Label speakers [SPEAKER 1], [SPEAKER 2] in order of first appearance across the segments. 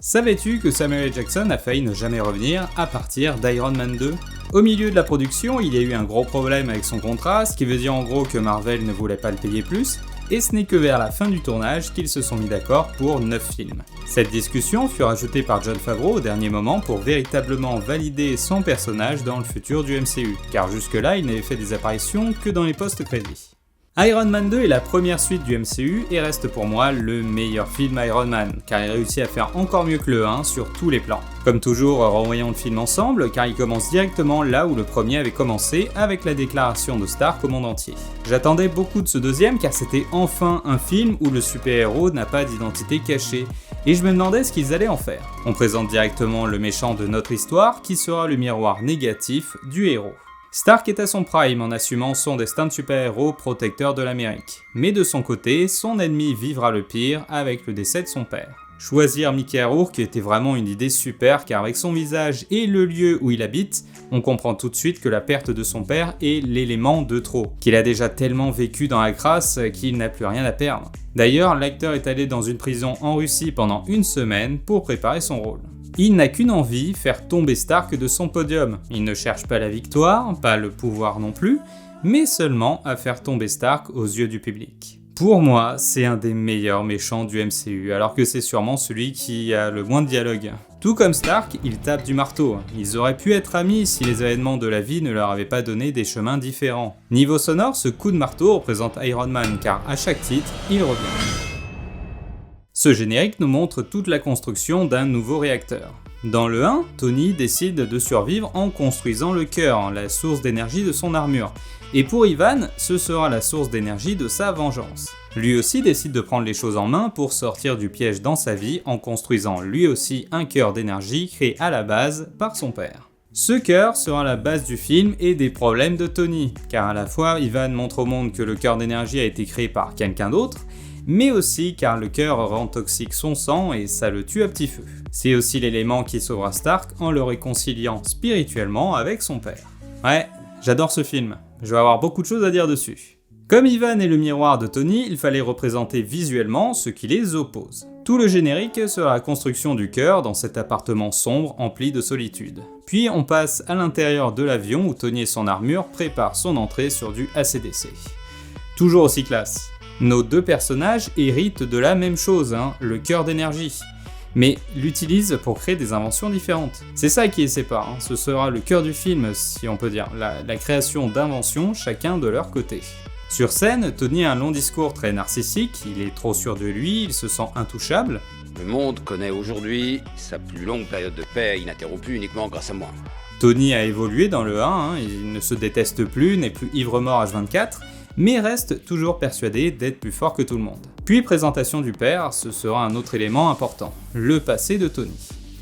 [SPEAKER 1] Savais-tu que Samuel L. Jackson a failli ne jamais revenir à partir d'Iron Man 2 ? Au milieu de la production, il y a eu un gros problème avec son contrat, ce qui veut dire en gros que Marvel ne voulait pas le payer plus, et ce n'est que vers la fin du tournage qu'ils se sont mis d'accord pour 9 films. Cette discussion fut rajoutée par Jon Favreau au dernier moment pour véritablement valider son personnage dans le futur du MCU, car jusque-là il n'avait fait des apparitions que dans les post-crédits. Iron Man 2 est la première suite du MCU et reste pour moi le meilleur film Iron Man, car il réussit à faire encore mieux que le 1 sur tous les plans. Comme toujours, revoyons le film ensemble, car il commence directement là où le premier avait commencé, avec la déclaration de Stark au monde entier. J'attendais beaucoup de ce deuxième car c'était enfin un film où le super-héros n'a pas d'identité cachée, et je me demandais ce qu'ils allaient en faire. On présente directement le méchant de notre histoire, qui sera le miroir négatif du héros. Stark est à son prime en assumant son destin de super-héros protecteur de l'Amérique. Mais de son côté, son ennemi vivra le pire avec le décès de son père. Choisir Mickey Rourke était vraiment une idée super car avec son visage et le lieu où il habite, on comprend tout de suite que la perte de son père est l'élément de trop, qu'il a déjà tellement vécu dans la crasse qu'il n'a plus rien à perdre. D'ailleurs, l'acteur est allé dans une prison en Russie pendant une semaine pour préparer son rôle. Il n'a qu'une envie, faire tomber Stark de son podium. Il ne cherche pas la victoire, pas le pouvoir non plus, mais seulement à faire tomber Stark aux yeux du public. Pour moi, c'est un des meilleurs méchants du MCU, alors que c'est sûrement celui qui a le moins de dialogue. Tout comme Stark, il tape du marteau. Ils auraient pu être amis si les événements de la vie ne leur avaient pas donné des chemins différents. Niveau sonore, ce coup de marteau représente Iron Man, car à chaque titre, il revient. Ce générique nous montre toute la construction d'un nouveau réacteur. Dans le 1, Tony décide de survivre en construisant le cœur, la source d'énergie de son armure. Et pour Ivan, ce sera la source d'énergie de sa vengeance. Lui aussi décide de prendre les choses en main pour sortir du piège dans sa vie en construisant lui aussi un cœur d'énergie créé à la base par son père. Ce cœur sera la base du film et des problèmes de Tony, car à la fois Ivan montre au monde que le cœur d'énergie a été créé par quelqu'un d'autre, mais aussi car le cœur rend toxique son sang et ça le tue à petit feu. C'est aussi l'élément qui sauvera Stark en le réconciliant spirituellement avec son père. Ouais, j'adore ce film, je vais avoir beaucoup de choses à dire dessus. Comme Ivan est le miroir de Tony, il fallait représenter visuellement ce qui les oppose. Tout le générique sera la construction du cœur dans cet appartement sombre empli de solitude. Puis on passe à l'intérieur de l'avion où Tony et son armure préparent son entrée sur du AC/DC. Toujours aussi classe. Nos deux personnages héritent de la même chose, le cœur d'énergie, mais l'utilisent pour créer des inventions différentes. C'est ça qui les sépare, ce sera le cœur du film, si on peut dire, la création d'inventions chacun de leur côté. Sur scène, Tony a un long discours très narcissique, il est trop sûr de lui, il se sent intouchable.
[SPEAKER 2] Le monde connaît aujourd'hui sa plus longue période de paix ininterrompue uniquement grâce à moi.
[SPEAKER 1] Tony a évolué dans le 1, il ne se déteste plus, n'est plus ivre-mort H24, mais reste toujours persuadé d'être plus fort que tout le monde. Puis présentation du père, ce sera un autre élément important, le passé de Tony.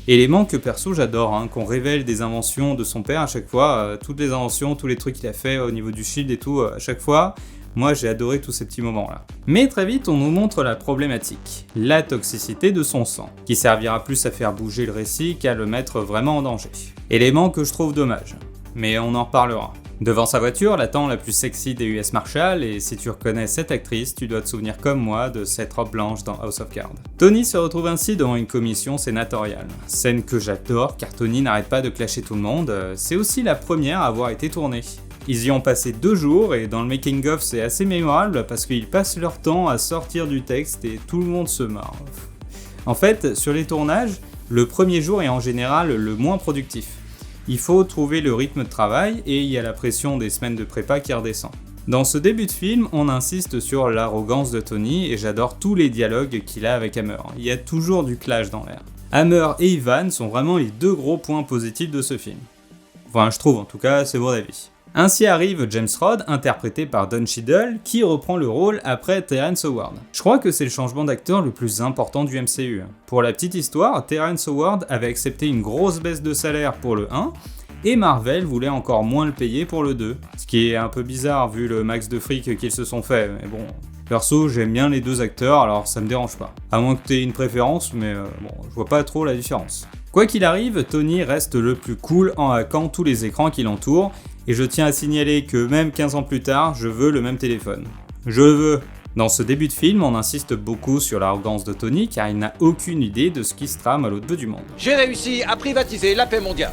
[SPEAKER 1] Élément que perso j'adore, qu'on révèle des inventions de son père à chaque fois, toutes les inventions, tous les trucs qu'il a fait au niveau du shield et tout, à chaque fois, moi j'ai adoré tous ces petits moments là. Mais très vite on nous montre la problématique, la toxicité de son sang, qui servira plus à faire bouger le récit qu'à le mettre vraiment en danger. Élément que je trouve dommage, mais on en reparlera. Devant sa voiture l'attend la plus sexy des US Marshall et si tu reconnais cette actrice, tu dois te souvenir comme moi de cette robe blanche dans House of Cards. Tony se retrouve ainsi devant une commission sénatoriale. Scène que j'adore car Tony n'arrête pas de clasher tout le monde, c'est aussi la première à avoir été tournée. Ils y ont passé 2 jours et dans le making of c'est assez mémorable parce qu'ils passent leur temps à sortir du texte et tout le monde se marre. En fait, sur les tournages, le premier jour est en général le moins productif. Il faut trouver le rythme de travail et il y a la pression des semaines de prépa qui redescend. Dans ce début de film, on insiste sur l'arrogance de Tony et j'adore tous les dialogues qu'il a avec Hammer. Il y a toujours du clash dans l'air. Hammer et Ivan sont vraiment les 2 gros points positifs de ce film. Enfin, je trouve en tout cas, c'est mon avis. Ainsi arrive James Rhodes, interprété par Don Cheadle, qui reprend le rôle après Terrence Howard. Je crois que c'est le changement d'acteur le plus important du MCU. Pour la petite histoire, Terrence Howard avait accepté une grosse baisse de salaire pour le 1, et Marvel voulait encore moins le payer pour le 2. Ce qui est un peu bizarre vu le max de fric qu'ils se sont fait, mais bon... Perso, j'aime bien les 2 acteurs, alors ça me dérange pas. À moins que t'aies une préférence, mais je vois pas trop la différence. Quoi qu'il arrive, Tony reste le plus cool en hackant tous les écrans qui l'entourent, et je tiens à signaler que même 15 ans plus tard, je veux le même téléphone. Je le veux. Dans ce début de film, on insiste beaucoup sur l'arrogance de Tony car il n'a aucune idée de ce qui se trame à l'autre bout du monde.
[SPEAKER 3] J'ai réussi à privatiser la paix mondiale.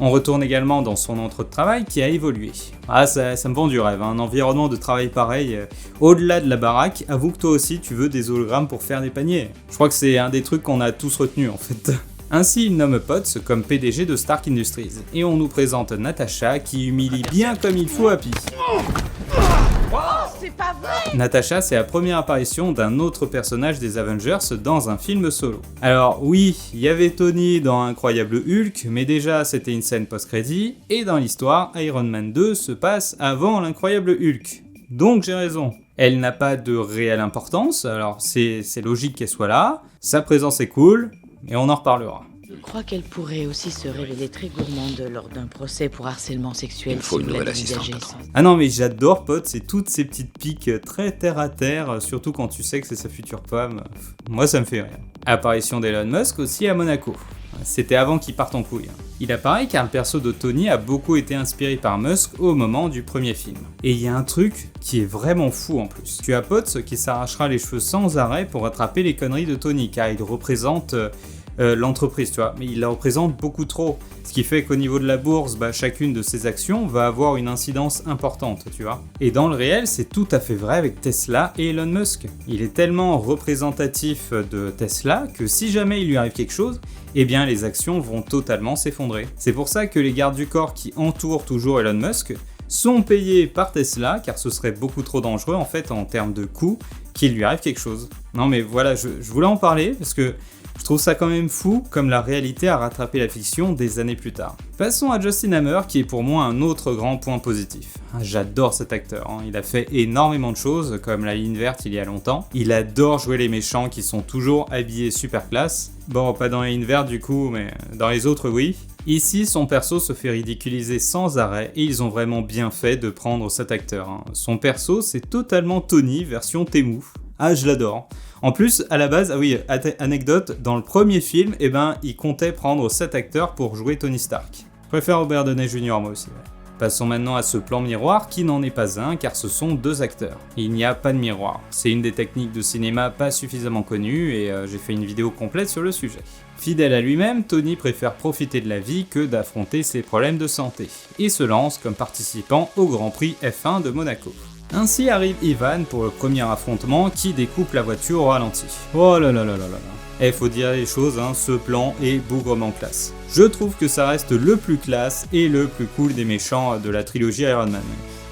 [SPEAKER 1] On retourne également dans son entre de travail qui a évolué. Ah, ça me vend du rêve, hein. Un environnement de travail pareil, au-delà de la baraque, avoue que toi aussi tu veux des hologrammes pour faire des paniers. Je crois que c'est un des trucs qu'on a tous retenus en fait. Ainsi, il nomme Potts comme PDG de Stark Industries, et on nous présente Natasha qui humilie bien comme il faut Happy.
[SPEAKER 4] C'est pas vrai!
[SPEAKER 1] Natasha, c'est la première apparition d'un autre personnage des Avengers dans un film solo. Alors oui, il y avait Tony dans Incroyable Hulk, mais déjà c'était une scène post-crédit, et dans l'histoire, Iron Man 2 se passe avant l'Incroyable Hulk. Donc j'ai raison. Elle n'a pas de réelle importance, alors c'est logique qu'elle soit là, sa présence est cool, et on en reparlera.
[SPEAKER 4] Je crois qu'elle pourrait aussi se révéler très gourmande lors d'un procès pour harcèlement sexuel.
[SPEAKER 2] Il faut
[SPEAKER 4] si
[SPEAKER 2] une
[SPEAKER 4] vous
[SPEAKER 2] nouvelle
[SPEAKER 4] l'envisagez
[SPEAKER 2] assistante.
[SPEAKER 4] sans-
[SPEAKER 1] Ah non mais j'adore Potts, c'est toutes ces petites piques très terre à terre, surtout quand tu sais que c'est sa future femme. Moi ça me fait rire. Apparition d'Elon Musk aussi à Monaco. C'était avant qu'il parte en couille. Il apparaît car le perso de Tony a beaucoup été inspiré par Musk au moment du premier film. Et il y a un truc qui est vraiment fou en plus. Tu as Potts qui s'arrachera les cheveux sans arrêt pour rattraper les conneries de Tony car il représente l'entreprise, tu vois, mais il la représente beaucoup trop. Ce qui fait qu'au niveau de la bourse, chacune de ses actions va avoir une incidence importante, tu vois. Et dans le réel, c'est tout à fait vrai avec Tesla et Elon Musk. Il est tellement représentatif de Tesla que si jamais il lui arrive quelque chose, eh bien les actions vont totalement s'effondrer. C'est pour ça que les gardes du corps qui entourent toujours Elon Musk sont payés par Tesla, car ce serait beaucoup trop dangereux en fait en termes de coûts qu'il lui arrive quelque chose. Non mais voilà, je voulais en parler parce que je trouve ça quand même fou comme la réalité a rattrapé la fiction des années plus tard. Passons à Justin Hammer qui est pour moi un autre grand point positif. J'adore cet acteur, hein. Il a fait énormément de choses comme la ligne verte il y a longtemps. Il adore jouer les méchants qui sont toujours habillés super classe. Bon, pas dans la ligne verte du coup, mais dans les autres oui. Ici, son perso se fait ridiculiser sans arrêt et ils ont vraiment bien fait de prendre cet acteur, hein. Son perso, c'est totalement Tony version Temu. Ah, je l'adore. En plus, à la base, ah oui, anecdote, dans le premier film, il comptait prendre 7 acteurs pour jouer Tony Stark. Je préfère Robert Downey Jr. moi aussi. Ouais. Passons maintenant à ce plan miroir qui n'en est pas un car ce sont 2 acteurs. Il n'y a pas de miroir. C'est une des techniques de cinéma pas suffisamment connues et j'ai fait une vidéo complète sur le sujet. Fidèle à lui-même, Tony préfère profiter de la vie que d'affronter ses problèmes de santé et se lance comme participant au Grand Prix F1 de Monaco. Ainsi arrive Ivan pour le premier affrontement qui découpe la voiture au ralenti. Oh là là là là là là. Faut dire les choses, hein, ce plan est bougrement classe. Je trouve que ça reste le plus classe et le plus cool des méchants de la trilogie Iron Man.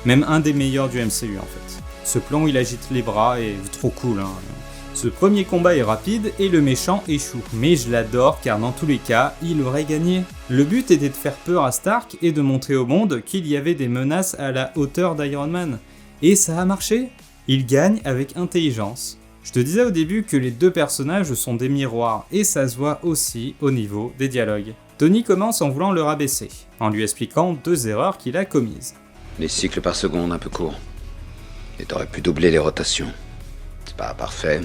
[SPEAKER 1] Même un des meilleurs du MCU en fait. Ce plan où il agite les bras est trop cool, hein. Ce premier combat est rapide et le méchant échoue. Mais je l'adore car dans tous les cas, il aurait gagné. Le but était de faire peur à Stark et de montrer au monde qu'il y avait des menaces à la hauteur d'Iron Man. Et ça a marché. Il gagne avec intelligence. Je te disais au début que les 2 personnages sont des miroirs et ça se voit aussi au niveau des dialogues. Tony commence en voulant le rabaisser, en lui expliquant 2 erreurs qu'il a commises.
[SPEAKER 2] Les cycles par seconde un peu courts. Et t'aurais pu doubler les rotations. C'est pas parfait.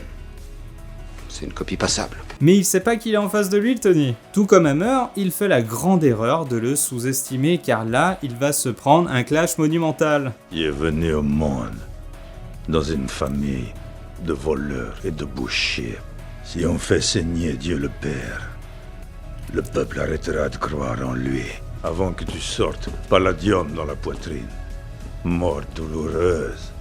[SPEAKER 2] C'est une copie passable.
[SPEAKER 1] Mais il sait pas qu'il est en face de lui, le Tony. Tout comme Hammer, il fait la grande erreur de le sous-estimer car là, il va se prendre un clash monumental.
[SPEAKER 5] Il est venu au monde dans une famille de voleurs et de bouchers. Si on fait saigner Dieu le Père, le peuple arrêtera de croire en lui avant que tu sortes palladium dans la poitrine. Mort douloureuse.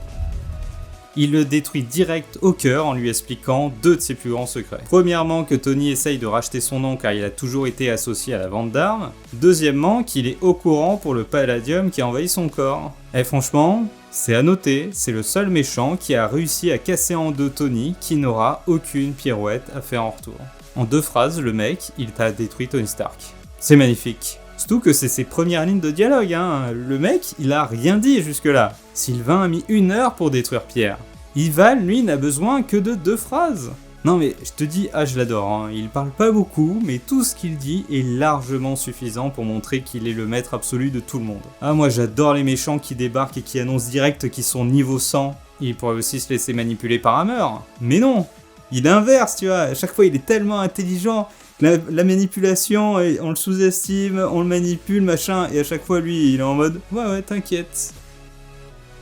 [SPEAKER 1] Il le détruit direct au cœur en lui expliquant 2 de ses plus grands secrets. Premièrement, que Tony essaye de racheter son nom car il a toujours été associé à la vente d'armes. Deuxièmement, qu'il est au courant pour le palladium qui a envahi son corps. Et franchement, c'est à noter, c'est le seul méchant qui a réussi à casser en 2 Tony qui n'aura aucune pirouette à faire en retour. En 2 phrases, le mec, il t'a détruit Tony Stark. C'est magnifique. Surtout que c'est ses premières lignes de dialogue, hein. Le mec, il a rien dit jusque-là. Sylvain a mis 1 heure pour détruire Pierre. Ivan, lui, n'a besoin que de 2 phrases. Non mais je te dis, je l'adore, hein. Il parle pas beaucoup, mais tout ce qu'il dit est largement suffisant pour montrer qu'il est le maître absolu de tout le monde. Ah moi j'adore les méchants qui débarquent et qui annoncent direct qu'ils sont niveau 100. Il pourrait aussi se laisser manipuler par Hammer. Mais non, il inverse, tu vois. À chaque fois il est tellement intelligent. La manipulation, on le sous-estime, on le manipule, machin, et à chaque fois lui il est en mode ouais t'inquiète.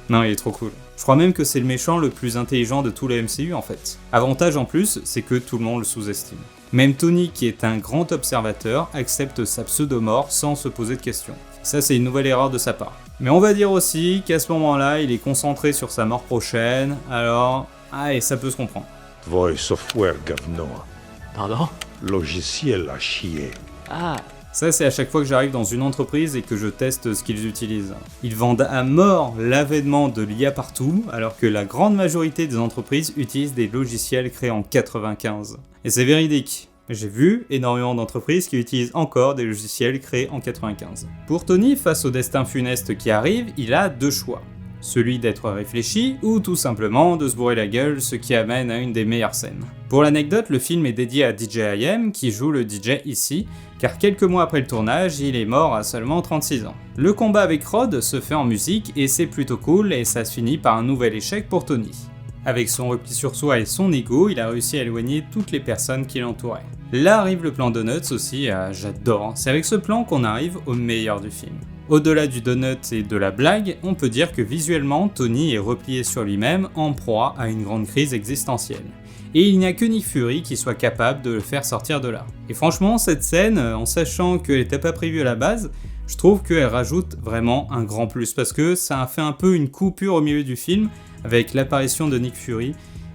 [SPEAKER 1] Non il est trop cool. Je crois même que c'est le méchant le plus intelligent de tout le MCU en fait. Avantage en plus, c'est que tout le monde le sous-estime. Même Tony, qui est un grand observateur, accepte sa pseudo-mort sans se poser de questions. Ça, c'est une nouvelle erreur de sa part. Mais on va dire aussi qu'à ce moment-là, il est concentré sur sa mort prochaine, alors... et ça peut se comprendre.
[SPEAKER 5] Voi software Gavnoa.
[SPEAKER 6] Pardon?
[SPEAKER 5] Logiciel à chier.
[SPEAKER 6] Ah,
[SPEAKER 1] Ça, c'est à chaque fois que j'arrive dans une entreprise et que je teste ce qu'ils utilisent. Ils vendent à mort l'avènement de l'IA partout, alors que la grande majorité des entreprises utilisent des logiciels créés en 95. Et c'est véridique. J'ai vu énormément d'entreprises qui utilisent encore des logiciels créés en 95. Pour Tony, face au destin funeste qui arrive, il a deux choix. Celui d'être réfléchi, ou tout simplement de se bourrer la gueule, ce qui amène à une des meilleures scènes. Pour l'anecdote, le film est dédié à DJ IM, qui joue le DJ ici, car quelques mois après le tournage, il est mort à seulement 36 ans. Le combat avec Rod se fait en musique, et c'est plutôt cool, et ça se finit par un nouvel échec pour Tony. Avec son repli sur soi et son ego, il a réussi à éloigner toutes les personnes qui l'entouraient. Là arrive le plan Donuts aussi, j'adore, c'est avec ce plan qu'on arrive au meilleur du film. Au-delà du donut et de la blague, on peut dire que visuellement, Tony est replié sur lui-même en proie à une grande crise existentielle. Et il n'y a que Nick Fury qui soit capable de le faire sortir de là. Et franchement, cette scène, en sachant qu'elle n'était pas prévue à la base, je trouve qu'elle rajoute vraiment un grand plus, parce que ça a fait un peu une coupure au milieu du film, avec l'apparition de Nick Fury,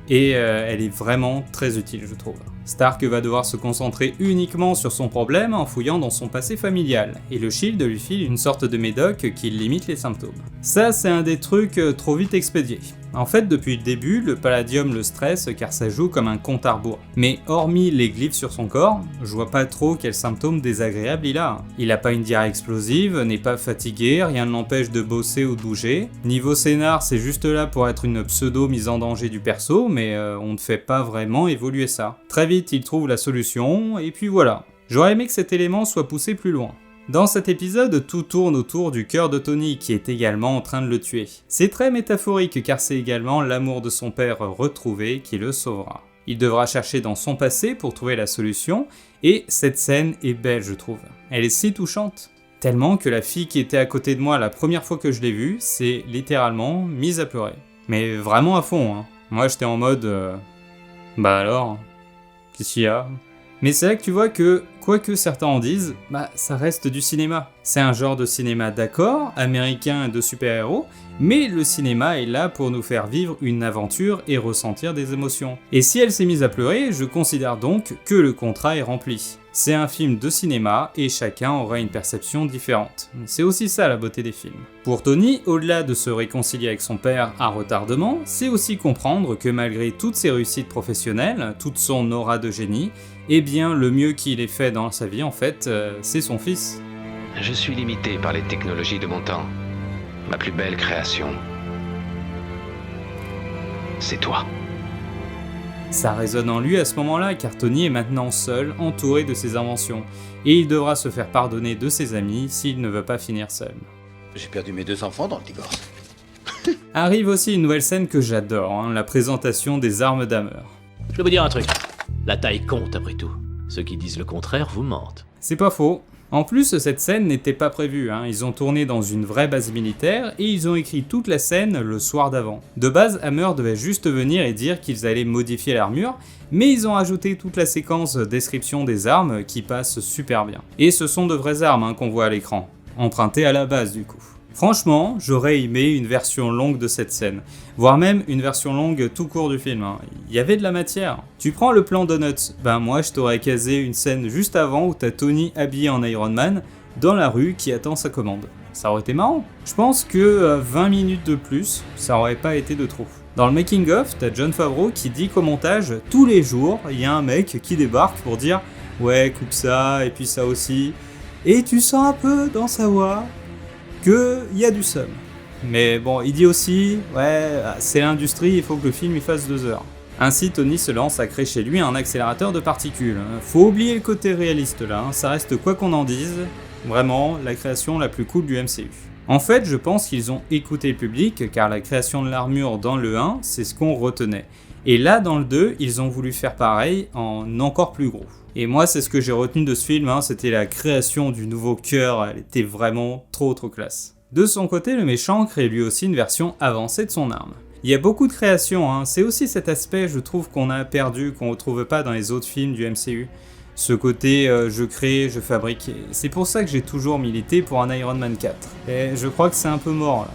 [SPEAKER 1] et elle est vraiment très utile, je trouve. Stark va devoir se concentrer uniquement sur son problème en fouillant dans son passé familial, et le Shield lui file une sorte de médoc qui limite les symptômes. Ça, c'est un des trucs trop vite expédiés. En fait, depuis le début, le Palladium le stresse car ça joue comme un compte à rebours. Mais hormis les glyphes sur son corps, je vois pas trop quels symptômes désagréables il a. Il a pas une diarrhée explosive, n'est pas fatigué, rien ne l'empêche de bosser ou de bouger. Niveau scénar, c'est juste là pour être une pseudo mise en danger du perso, mais on ne fait pas vraiment évoluer ça. Très vite, il trouve la solution, et puis voilà. J'aurais aimé que cet élément soit poussé plus loin. Dans cet épisode, tout tourne autour du cœur de Tony qui est également en train de le tuer. C'est très métaphorique car c'est également l'amour de son père retrouvé qui le sauvera. Il devra chercher dans son passé pour trouver la solution, et cette scène est belle je trouve. Elle est si touchante. Tellement que la fille qui était à côté de moi la première fois que je l'ai vue, s'est littéralement mise à pleurer. Mais vraiment à fond, hein. Moi j'étais en mode... Bah alors, qu'est-ce qu'il y a ? Mais c'est là que tu vois que, quoi que certains en disent, ça reste du cinéma. C'est un genre de cinéma d'accord, américain de super-héros, mais le cinéma est là pour nous faire vivre une aventure et ressentir des émotions. Et si elle s'est mise à pleurer, je considère donc que le contrat est rempli. C'est un film de cinéma et chacun aura une perception différente. C'est aussi ça la beauté des films. Pour Tony, au-delà de se réconcilier avec son père à retardement, c'est aussi comprendre que malgré toutes ses réussites professionnelles, toute son aura de génie, eh bien le mieux qu'il ait fait dans sa vie en fait, c'est son fils.
[SPEAKER 7] Je suis limité par les technologies de mon temps. Ma plus belle création, c'est toi.
[SPEAKER 1] Ça résonne en lui à ce moment-là car Tony est maintenant seul, entouré de ses inventions, et il devra se faire pardonner de ses amis s'il ne veut pas finir seul.
[SPEAKER 3] J'ai perdu mes 2 enfants dans le divorce.
[SPEAKER 1] Arrive aussi une nouvelle scène que j'adore, la présentation des armes d'Hammer.
[SPEAKER 6] je vais vous dire un truc. La taille compte après tout. Ceux qui disent le contraire vous mentent.
[SPEAKER 1] C'est pas faux. En plus, cette scène n'était pas prévue, ils ont tourné dans une vraie base militaire et ils ont écrit toute la scène le soir d'avant. De base, Hammer devait juste venir et dire qu'ils allaient modifier l'armure, mais ils ont ajouté toute la séquence description des armes qui passe super bien. Et ce sont de vraies armes qu'on voit à l'écran, empruntées à la base du coup. Franchement, j'aurais aimé une version longue de cette scène, voire même une version longue tout court du film. Il y avait de la matière. Tu prends le plan Donuts, moi je t'aurais casé une scène juste avant où t'as Tony habillé en Iron Man dans la rue qui attend sa commande. Ça aurait été marrant. Je pense que 20 minutes de plus, ça aurait pas été de trop. Dans le making of, t'as Jon Favreau qui dit qu'au montage, tous les jours, il y a un mec qui débarque pour dire « Ouais, coupe ça, et puis ça aussi ». Et tu sens un peu dans sa voix qu'il y a du seum. Mais bon, il dit aussi, ouais, c'est l'industrie, il faut que le film y fasse 2 heures. Ainsi, Tony se lance à créer chez lui un accélérateur de particules. Faut oublier le côté réaliste là, ça reste quoi qu'on en dise, vraiment la création la plus cool du MCU. En fait, je pense qu'ils ont écouté le public, car la création de l'armure dans le 1, c'est ce qu'on retenait. Et là, dans le 2, ils ont voulu faire pareil en encore plus gros. Et moi, c'est ce que j'ai retenu de ce film, c'était la création du nouveau cœur, elle était vraiment trop classe. De son côté, le méchant crée lui aussi une version avancée de son arme. Il y a beaucoup de créations, hein. C'est aussi cet aspect, je trouve, qu'on a perdu, qu'on ne retrouve pas dans les autres films du MCU. Ce côté je crée, je fabrique. C'est pour ça que j'ai toujours milité pour un Iron Man 4. Et je crois que c'est un peu mort là.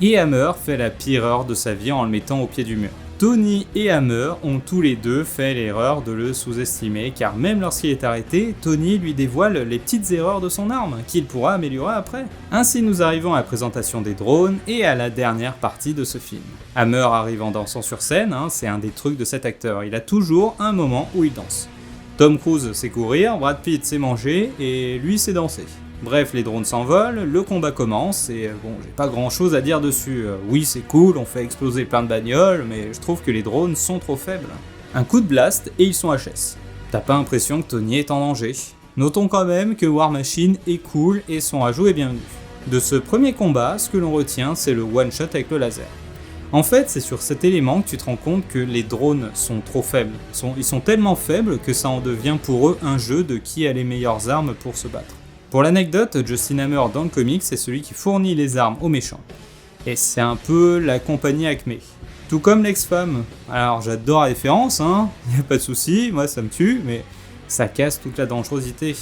[SPEAKER 1] Et Hammer fait la pire erreur de sa vie en le mettant au pied du mur. Tony et Hammer ont tous les deux fait l'erreur de le sous-estimer, car même lorsqu'il est arrêté, Tony lui dévoile les petites erreurs de son arme, qu'il pourra améliorer après. Ainsi nous arrivons à la présentation des drones et à la dernière partie de ce film. Hammer arrive en dansant sur scène, hein, c'est un des trucs de cet acteur, il a toujours un moment où il danse. Tom Cruise sait courir, Brad Pitt sait manger, et lui sait danser. Bref, les drones s'envolent, le combat commence, et bon, j'ai pas grand chose à dire dessus. Oui, c'est cool, on fait exploser plein de bagnoles, mais je trouve que les drones sont trop faibles. Un coup de blast, et ils sont HS. T'as pas l'impression que Tony est en danger. Notons quand même que War Machine est cool, et son ajout est bienvenu. De ce premier combat, ce que l'on retient, c'est le one-shot avec le laser. En fait, c'est sur cet élément que tu te rends compte que les drones sont trop faibles. Ils sont tellement faibles que ça en devient pour eux un jeu de qui a les meilleures armes pour se battre. Pour l'anecdote, Justin Hammer dans le comics c'est celui qui fournit les armes aux méchants. Et c'est un peu la compagnie Acme. Tout comme l'ex-femme. Alors j'adore la référence, hein, y a pas de souci, moi ça me tue, mais ça casse toute la dangerosité.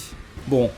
[SPEAKER 1] Bon,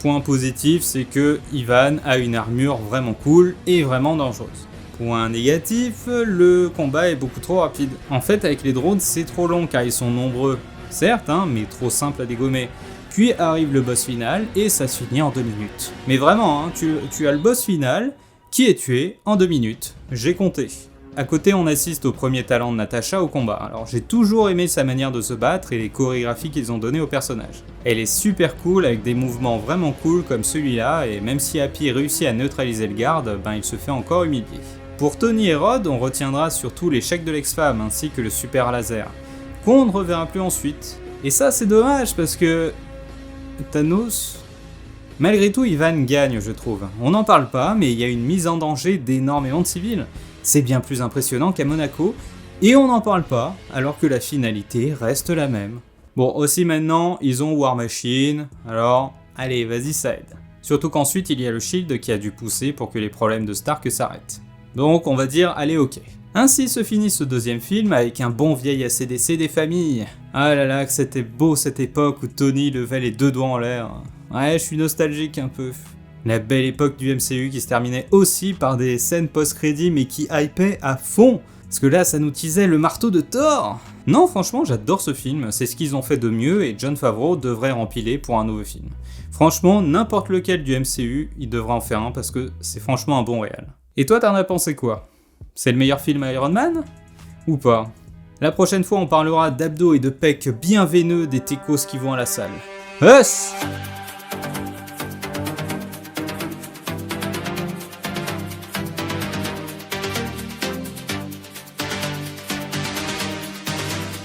[SPEAKER 1] point positif, c'est que Ivan a une armure vraiment cool et vraiment dangereuse. Point négatif, le combat est beaucoup trop rapide. En fait, avec les drones, c'est trop long car ils sont nombreux. Certes, hein, mais trop simple à dégommer. Puis arrive le boss final et ça se finit en 2 minutes. Mais vraiment, hein, tu as le boss final qui est tué en 2 minutes. J'ai compté. À côté, on assiste au premier talent de Natasha au combat. Alors j'ai toujours aimé sa manière de se battre et les chorégraphies qu'ils ont données au personnage. Elle est super cool avec des mouvements vraiment cool comme celui-là et même si Happy réussit à neutraliser le garde, ben il se fait encore humilier. Pour Tony et Rod, on retiendra surtout l'échec de l'ex-femme ainsi que le super laser, qu'on ne reverra plus ensuite. Et ça c'est dommage parce que Thanos... Malgré tout, Ivan gagne, je trouve. On n'en parle pas, mais il y a une mise en danger d'énormément de civils. C'est bien plus impressionnant qu'à Monaco, et on n'en parle pas, alors que la finalité reste la même. Bon, aussi maintenant, ils ont War Machine, alors, allez, vas-y, ça aide. Surtout qu'ensuite, il y a le Shield qui a dû pousser pour que les problèmes de Stark s'arrêtent. Donc, on va dire, allez, ok. Ainsi se finit ce deuxième film avec un bon vieil ACDC des familles. Ah là là, que c'était beau cette époque où Tony levait les 2 doigts en l'air. Ouais, je suis nostalgique un peu. La belle époque du MCU qui se terminait aussi par des scènes post-crédits mais qui hypaient à fond. Parce que là, ça nous teasait le marteau de Thor. Non, franchement, j'adore ce film. C'est ce qu'ils ont fait de mieux et Jon Favreau devrait rempiler pour un nouveau film. Franchement, n'importe lequel du MCU, il devrait en faire un parce que c'est franchement un bon réal. Et toi, t'en as pensé quoi ? C'est le meilleur film Iron Man ? Ou pas ? La prochaine fois, on parlera d'abdos et de pecs bien veineux des techos qui vont à la salle. Us !